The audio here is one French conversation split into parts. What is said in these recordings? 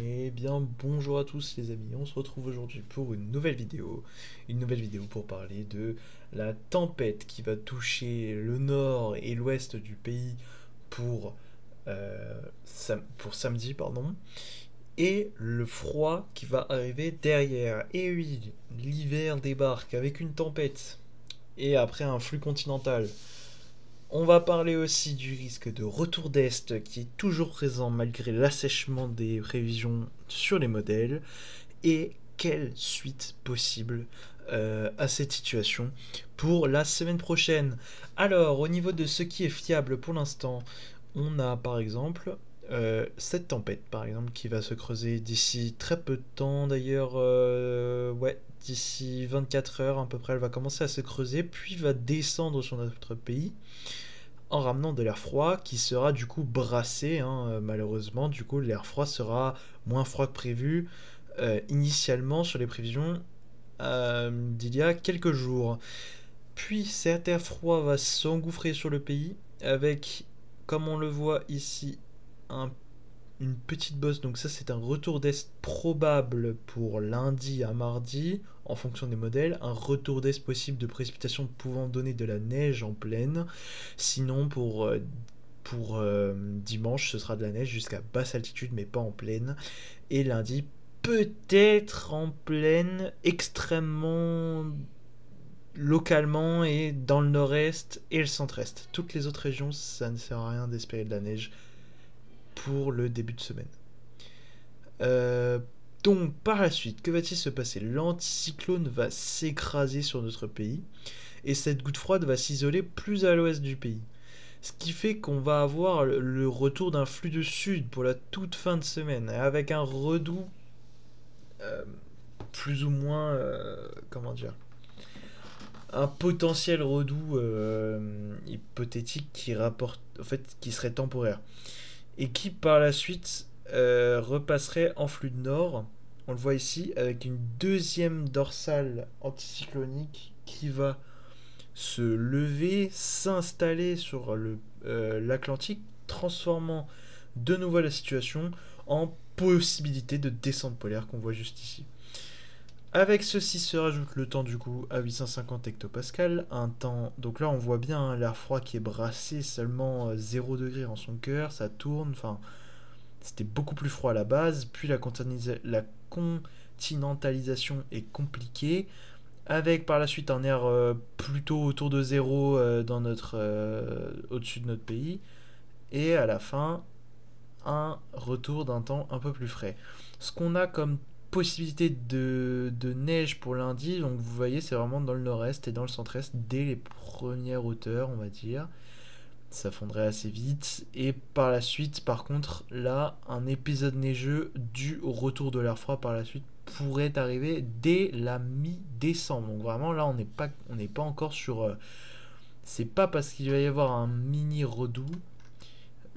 Eh bien, bonjour à tous les amis, on se retrouve aujourd'hui pour une nouvelle vidéo. Une nouvelle vidéo pour parler de la tempête qui va toucher le nord et l'ouest du pays pour, pour samedi, pardon. Et le froid qui va arriver derrière. Et oui, l'hiver débarque avec une tempête. Et après un flux continental. On va parler aussi du risque de retour d'Est qui est toujours présent malgré l'assèchement des prévisions sur les modèles et quelle suite possible à cette situation pour la semaine prochaine. Alors, au niveau de ce qui est fiable pour l'instant, on a par exemple cette tempête par exemple qui va se creuser d'ici très peu de temps d'ailleurs, ouais, d'ici 24 heures à peu près elle va commencer à se creuser puis va descendre sur notre pays en ramenant de l'air froid qui sera du coup brassé, hein, malheureusement. Du coup, l'air froid sera moins froid que prévu initialement sur les prévisions d'il y a quelques jours. Puis cet air froid va s'engouffrer sur le pays avec, comme on le voit ici, un une petite bosse, donc ça c'est un retour d'est probable pour lundi à mardi, en fonction des modèles, un retour d'est possible de précipitations pouvant donner de la neige en pleine, sinon pour dimanche ce sera de la neige jusqu'à basse altitude mais pas en pleine, et lundi peut-être en pleine extrêmement localement et dans le nord-est et le centre-est. Toutes les autres régions ça ne sert à rien d'espérer de la neige pour le début de semaine. Euh, donc par la suite, que va-t-il se passer? L'anticyclone va s'écraser sur notre pays et cette goutte froide va s'isoler plus à l'ouest du pays. Ce qui fait qu'on va avoir le retour d'un flux de sud pour la toute fin de semaine avec un redout euh, plus ou moins, comment dire, un potentiel redout hypothétique qui rapporte, en fait, qui serait temporaire et qui par la suite repasserait en flux de nord. On le voit ici avec une deuxième dorsale anticyclonique qui va se lever, s'installer sur l'Atlantique, transformant de nouveau la situation en possibilité de descente polaire qu'on voit juste ici. Avec ceci se rajoute le temps du coup à 850 hectopascales, un temps, donc là on voit bien hein, l'air froid qui est brassé seulement 0 degré en son cœur, ça tourne, enfin c'était beaucoup plus froid à la base, puis la continentalisation est compliquée, avec par la suite un air plutôt autour de zéro au-dessus de notre pays, et à la fin un retour d'un temps un peu plus frais. Ce qu'on a comme possibilité de neige pour lundi, donc vous voyez c'est vraiment dans le nord-est et dans le centre-est dès les premières hauteurs on va dire. Ça fondrait assez vite et par la suite par contre là un épisode neigeux dû au retour de l'air froid par la suite pourrait arriver dès la mi-décembre. Donc vraiment là on n'est pas encore sur c'est pas parce qu'il va y avoir un mini redout,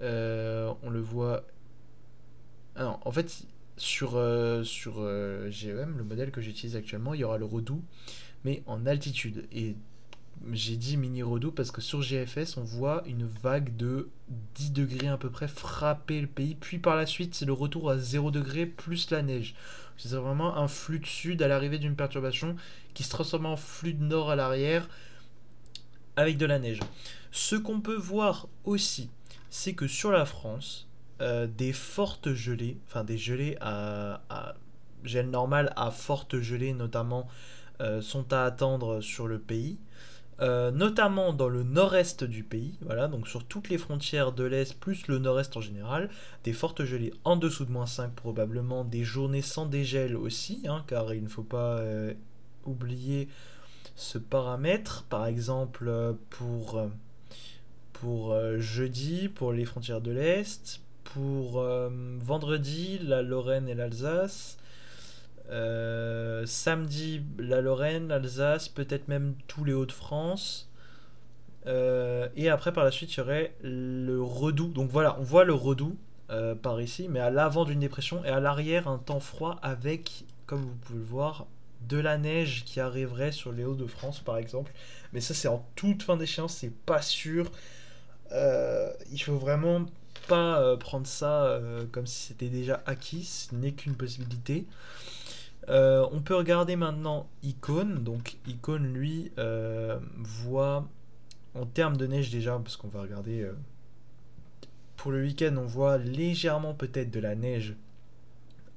on le voit. Ah non, en fait, sur GEM, le modèle que j'utilise actuellement, il y aura le redout, mais en altitude. Et j'ai dit mini redout parce que sur GFS, on voit une vague de 10 degrés à peu près frapper le pays. Puis par la suite, c'est le retour à 0 degré plus la neige. C'est vraiment un flux de sud à l'arrivée d'une perturbation qui se transforme en flux de nord à l'arrière avec de la neige. Ce qu'on peut voir aussi, c'est que sur la France, des fortes gelées, enfin des gelées à gel normal à forte gelée notamment, sont à attendre sur le pays. Notamment dans le nord-est du pays, voilà, donc sur toutes les frontières de l'Est plus le nord-est en général, des fortes gelées en dessous de -5 probablement, des journées sans dégel aussi, hein, car il ne faut pas oublier ce paramètre, par exemple pour jeudi, pour les frontières de l'Est, pour vendredi, la Lorraine et l'Alsace, samedi, la Lorraine, l'Alsace, peut-être même tous les Hauts-de-France. Et après, par la suite, il y aurait le redout. Donc voilà, on voit le redout par ici, mais à l'avant d'une dépression et à l'arrière, un temps froid avec, comme vous pouvez le voir, de la neige qui arriverait sur les Hauts-de-France, par exemple. Mais ça, c'est en toute fin d'échéance, c'est pas sûr. Il faut vraiment pas prendre ça comme si c'était déjà acquis, ce n'est qu'une possibilité. On peut regarder maintenant Icône. Donc Icône, lui, voit en termes de neige déjà, parce qu'on va regarder pour le week-end, on voit légèrement peut-être de la neige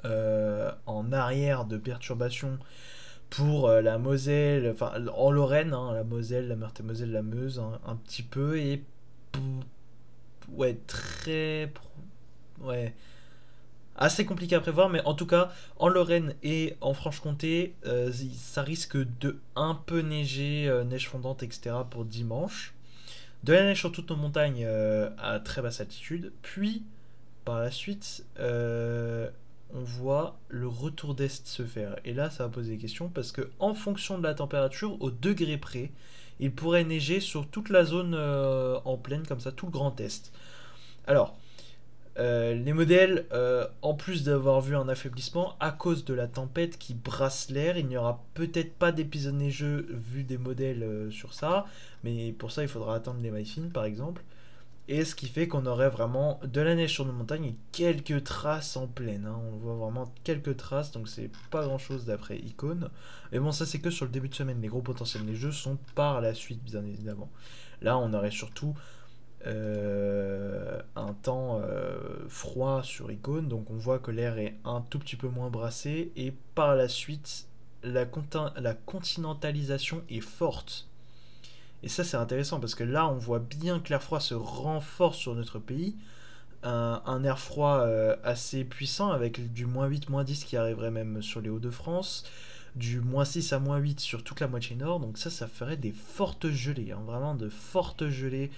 en arrière de perturbation pour la Moselle, enfin en Lorraine, hein, la Moselle, la Meurthe-et-Moselle, la Meuse, hein, un petit peu, et ouais, ouais, assez compliqué à prévoir, mais en tout cas, en Lorraine et en Franche-Comté, ça risque de un peu neiger, neige fondante, etc. pour dimanche. De la neige sur toutes nos montagnes à très basse altitude, puis par la suite, on voit le retour d'est se faire. Et là, ça va poser des questions parce que, en fonction de la température, au degré près, il pourrait neiger sur toute la zone en plaine, comme ça, tout le Grand Est. Alors, les modèles, en plus d'avoir vu un affaiblissement à cause de la tempête qui brasse l'air, il n'y aura peut-être pas d'épisode neigeux vu des modèles sur ça, mais pour ça il faudra attendre les mailles fines par exemple. Et ce qui fait qu'on aurait vraiment de la neige sur nos montagnes et quelques traces en plaine, hein. On voit vraiment quelques traces, donc c'est pas grand chose d'après Icône. Mais bon, ça c'est que sur le début de semaine. Les gros potentiels neigeux sont par la suite, bien évidemment. Là, on aurait surtout un temps froid sur Icône, donc on voit que l'air est un tout petit peu moins brassé, et par la suite, la continentalisation est forte. Et ça, c'est intéressant parce que là, on voit bien que l'air froid se renforce sur notre pays. Un air froid assez puissant avec du -8, -10 qui arriverait même sur les Hauts-de-France, du -6 à -8 sur toute la moitié nord. Donc ça ferait des fortes gelées, hein, vraiment de fortes gelées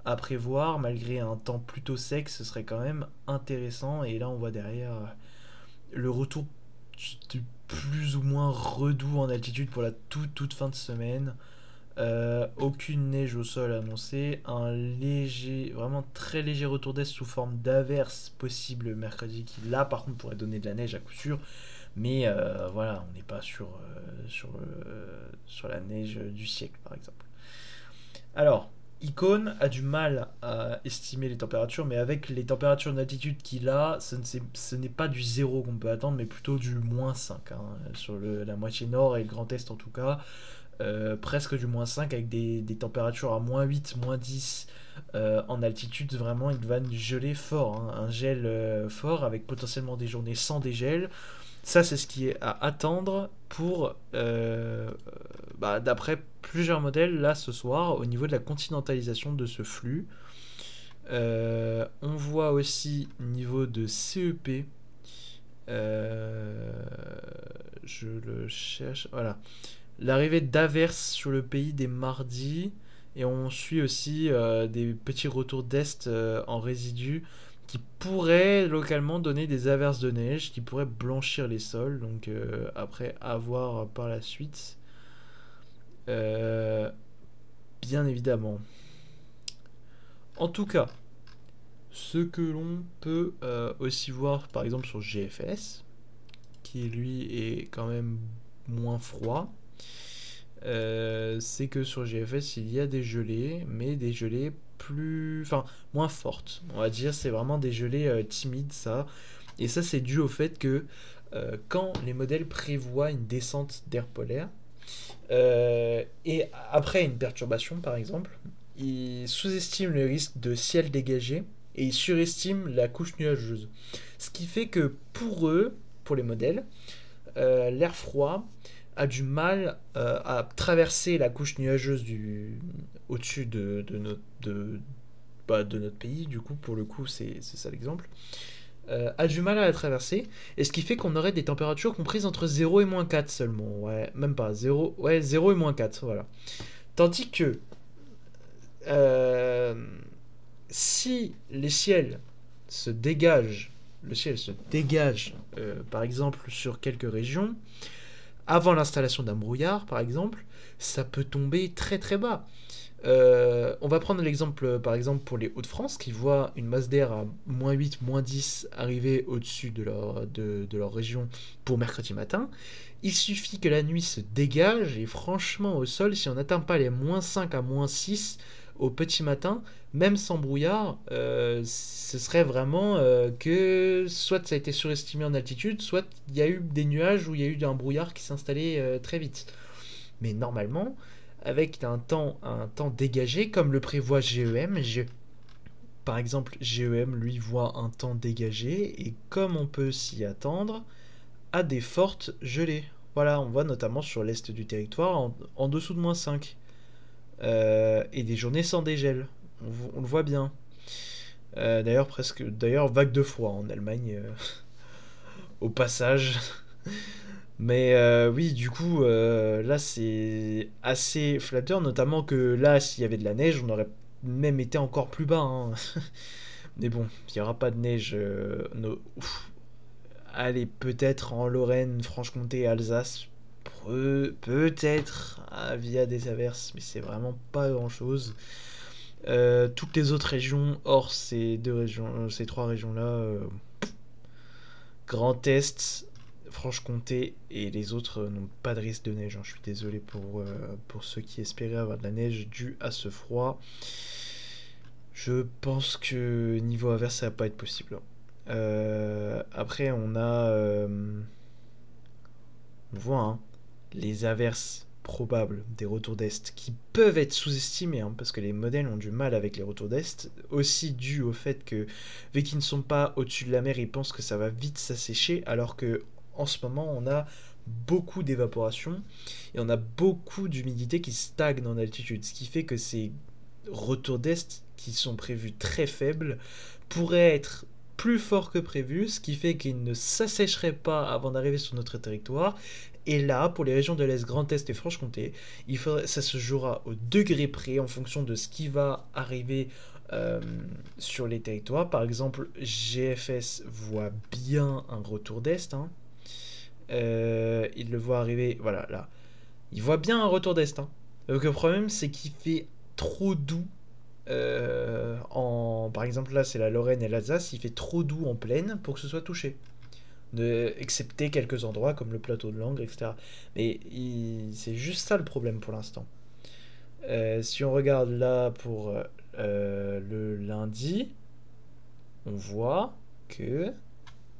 à prévoir. Malgré un temps plutôt sec, ce serait quand même intéressant. Et là, on voit derrière le retour du plus ou moins redoux en altitude pour la toute fin de semaine. Aucune neige au sol annoncée, un léger, vraiment très léger retour d'est sous forme d'averse possible mercredi qui là par contre pourrait donner de la neige à coup sûr, mais voilà, on n'est pas sur la neige du siècle par exemple. Alors, Icône a du mal à estimer les températures, mais avec les températures d'altitude qu'il a, ce n'est pas du 0 qu'on peut attendre, mais plutôt du -5, hein, sur la moitié nord et le Grand Est en tout cas. Presque du -5 avec des températures à -8, -10 en altitude. Vraiment, il va geler fort, hein, un gel fort avec potentiellement des journées sans dégel. Ça, c'est ce qui est à attendre pour, d'après plusieurs modèles, là ce soir, au niveau de la continentalisation de ce flux. On voit aussi niveau de CEP. Je le cherche. Voilà. L'arrivée d'averses sur le pays dès mardi, et on suit aussi des petits retours d'est en résidus qui pourraient localement donner des averses de neige, qui pourraient blanchir les sols, donc après à voir par la suite. Bien évidemment. En tout cas, ce que l'on peut aussi voir par exemple sur GFS, qui lui est quand même moins froid, c'est que sur GFS il y a des gelées, mais des gelées moins fortes, on va dire. C'est vraiment des gelées timides, ça. Et ça, c'est dû au fait que quand les modèles prévoient une descente d'air polaire, et après une perturbation par exemple, ils sous-estiment le risque de ciel dégagé et ils surestiment la couche nuageuse. Ce qui fait que pour eux, pour les modèles, l'air froid a du mal à traverser la couche nuageuse au-dessus de notre pays. Du coup, pour le coup, c'est ça l'exemple. A du mal à la traverser, et ce qui fait qu'on aurait des températures comprises entre 0 et -4 seulement. Ouais, même pas 0, ouais, 0 et -4, voilà. Tandis que si les ciels se dégagent, le ciel se dégage, par exemple sur quelques régions, avant l'installation d'un brouillard, par exemple, ça peut tomber très très bas. On va prendre l'exemple, par exemple, pour les Hauts-de-France, qui voient une masse d'air à -8, -10 arriver au-dessus de leur région pour mercredi matin. Il suffit que la nuit se dégage, et franchement, au sol, si on n'atteint pas les -5 à -6, au petit matin, même sans brouillard, ce serait vraiment que soit ça a été surestimé en altitude, soit il y a eu des nuages où il y a eu un brouillard qui s'installait très vite. Mais normalement, avec un temps dégagé, comme le prévoit GEM, par exemple, GEM lui voit un temps dégagé, et comme on peut s'y attendre, à des fortes gelées. Voilà, on voit notamment sur l'est du territoire en dessous de -5. Et des journées sans dégel. On le voit bien. D'ailleurs, vague de froid en Allemagne, au passage. Mais oui, du coup, là c'est assez flatteur, notamment que là, s'il y avait de la neige, on aurait même été encore plus bas, hein. Mais bon, il n'y aura pas de neige. Allez, peut-être en Lorraine, Franche-Comté, Alsace, peut-être via des averses, mais c'est vraiment pas grand-chose. Toutes les autres régions, hors ces trois régions-là, Grand Est, Franche-Comté et les autres n'ont pas de risque de neige, hein. Je suis désolé pour ceux qui espéraient avoir de la neige due à ce froid. Je pense que niveau averse, ça va pas être possible. Après, on voit, hein, les averses probables des retours d'Est qui peuvent être sous-estimés, hein, parce que les modèles ont du mal avec les retours d'Est, aussi dû au fait que, vu qu'ils ne sont pas au-dessus de la mer, ils pensent que ça va vite s'assécher, alors que en ce moment, on a beaucoup d'évaporation et on a beaucoup d'humidité qui stagne en altitude, ce qui fait que ces retours d'Est qui sont prévus très faibles pourraient être plus forts que prévu, ce qui fait qu'ils ne s'assécheraient pas avant d'arriver sur notre territoire. Et là, pour les régions de l'Est, Grand Est et Franche-Comté, ça se jouera au degré près en fonction de ce qui va arriver sur les territoires. Par exemple, GFS voit bien un retour d'Est, hein. Il le voit arriver, voilà, là. Il voit bien un retour d'Est, hein. Donc le problème, c'est qu'il fait trop doux. Par exemple, là, c'est la Lorraine et l'Alsace. Il fait trop doux en plaine pour que ce soit touché. Excepté quelques endroits comme le plateau de Langres, etc. Mais c'est juste ça le problème pour l'instant. Si on regarde là pour le lundi, on voit que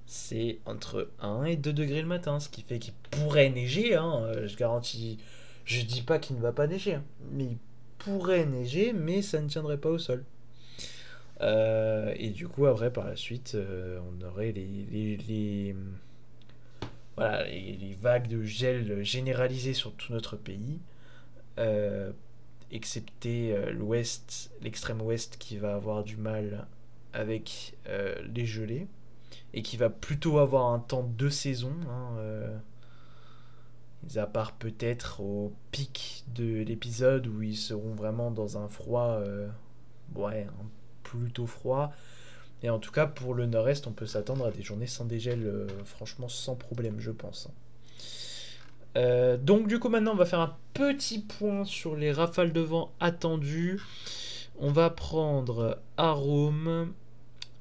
c'est entre 1 et 2 degrés le matin, ce qui fait qu'il pourrait neiger, hein, je garantis. Je dis pas qu'il ne va pas neiger, hein, mais il pourrait neiger, mais ça ne tiendrait pas au sol. Et du coup, après, par la suite, on aurait voilà, les vagues de gel généralisées sur tout notre pays, euh, excepté l'extrême ouest qui va avoir du mal avec les gelées et qui va plutôt avoir un temps de saison, hein, à part peut-être au pic de l'épisode où ils seront vraiment dans un froid, ouais, plutôt froid. Et en tout cas, pour le nord-est, on peut s'attendre à des journées sans dégel, franchement sans problème, je pense. Donc du coup, maintenant, on va faire un petit point sur les rafales de vent attendues. On va prendre Arôme.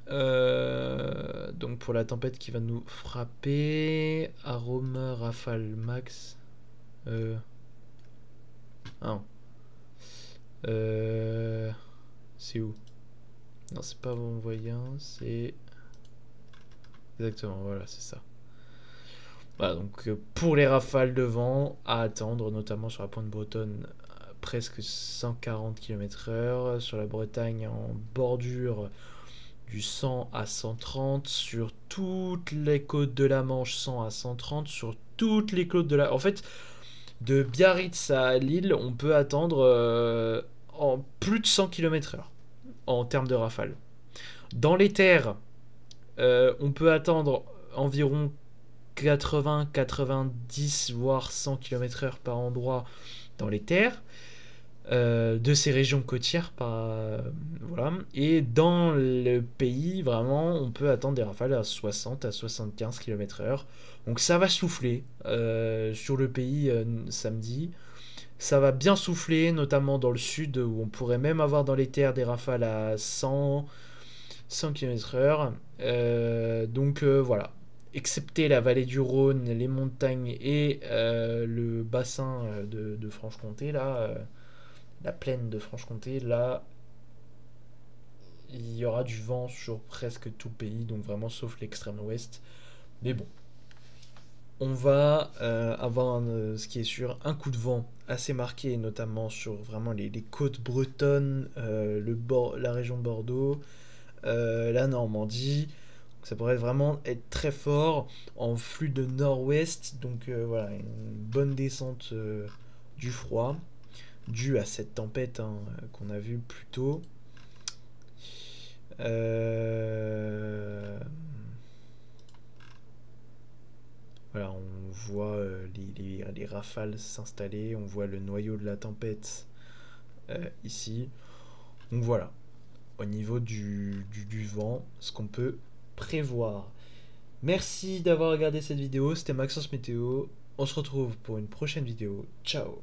Donc pour la tempête qui va nous frapper, Arôme, rafale max. Ah. C'est où? Non, c'est pas bon voyant, c'est... Exactement, voilà, c'est ça. Voilà, donc pour les rafales de vent à attendre, notamment sur la pointe bretonne, presque 140 km/h, sur la Bretagne en bordure du 100 à 130, sur toutes les côtes de la Manche 100 à 130, sur toutes les côtes de la... En fait, de Biarritz à Lille, on peut attendre en plus de 100 km/h en termes de rafales. Dans les terres, on peut attendre environ 80, 90, voire 100 km/h par endroit dans les terres de ces régions côtières. Voilà. Et dans le pays, vraiment, on peut attendre des rafales à 60 à 75 km/h. Donc ça va souffler sur le pays samedi. Ça va bien souffler, notamment dans le sud, où on pourrait même avoir dans les terres des rafales à 100 km/h. Donc voilà. Excepté la vallée du Rhône, les montagnes et le bassin de Franche-Comté, là, la plaine de Franche-Comté, là, il y aura du vent sur presque tout le pays, donc vraiment sauf l'extrême ouest. Mais bon, on va avoir, ce qui est sûr, un coup de vent assez marqué, notamment sur vraiment les côtes bretonnes, la région de Bordeaux, la Normandie. Ça pourrait vraiment être très fort en flux de nord-ouest, donc voilà, une bonne descente du froid, due à cette tempête hein, qu'on a vue plus tôt. Euh, Voilà, on voit les rafales s'installer, on voit le noyau de la tempête ici. Donc voilà, au niveau du vent, ce qu'on peut prévoir. Merci d'avoir regardé cette vidéo, c'était Maxence Météo. On se retrouve pour une prochaine vidéo. Ciao!